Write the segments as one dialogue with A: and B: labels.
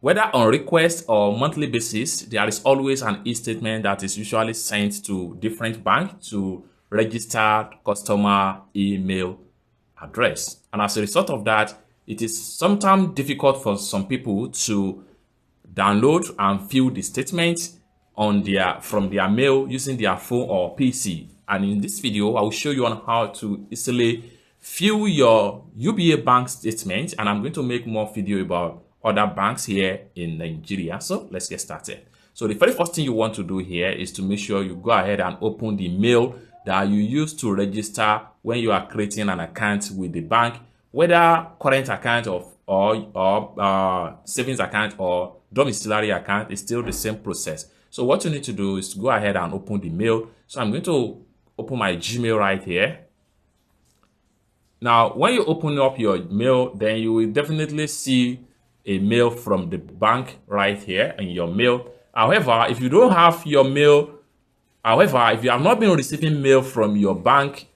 A: Whether on request or monthly basis, there is always an e-statement that is usually sent to different banks to register customer email address. And as a result of that, it is sometimes difficult for some people to download and fill the statement on from their mail using their phone or PC. And in this video, I will show you on how to easily fill your UBA bank statement, and I'm going to make more video about other banks here in Nigeria. So let's get started. So the very first thing you want to do here is to make sure you go ahead and open the mail that you use to register when you are creating an account with the bank, whether current account or savings account or domiciliary account. Is still the same process. So what you need to do is to go ahead and open the mail. So I'm going to open my Gmail right here. Now, when you open up your mail, then you will definitely see a mail from the bank right here in your mail. However, if you don't have your mail, if you have not been receiving mail from your bank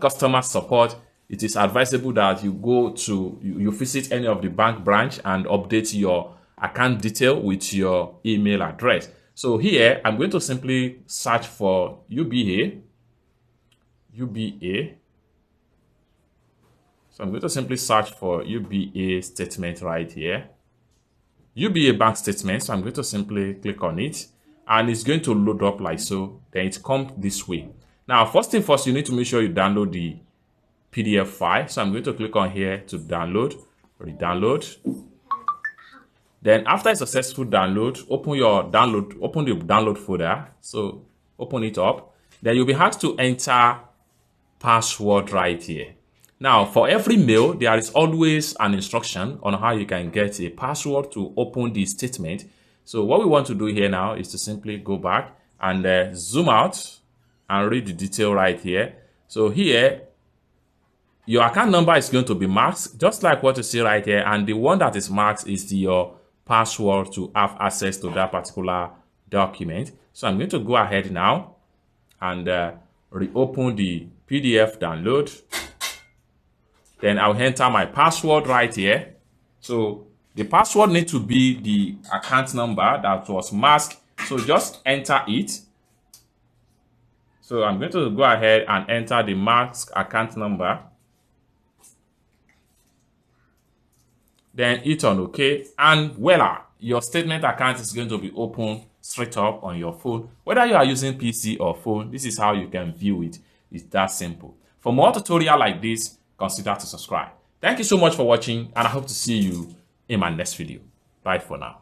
A: customer support, it is advisable that you go to, you visit any of the bank branch and update your account detail with your email address. So here, I'm going to simply search for UBA. So I'm going to simply search for UBA statement right here. UBA bank statement. So I'm going to simply click on it, and it's going to load up like so. Then it comes this way. Now, first thing first, you need to make sure you download the PDF file. So I'm going to click on here to download, re-download. Then after a successful download, open the download folder. So open it up. Then you'll be asked to enter password right here. Now, for every mail, there is always an instruction on how you can get a password to open the statement. So what we want to do here now is to simply go back and zoom out and read the detail right here. So here, your account number is going to be marked just like what you see right here, and the one that is marked is your password to have access to that particular document. So I'm going to go ahead now and reopen the PDF download. Then I'll enter my password right here. So the password needs to be the account number that was masked. So just enter it. So I'm going to go ahead and enter the masked account number. Then hit on OK. And voila, your statement account is going to be open straight up on your phone. Whether you are using PC or phone, this is how you can view it. It's that simple. For more tutorial like this, consider to subscribe. Thank you so much for watching, and I hope to see you in my next video. Bye for now.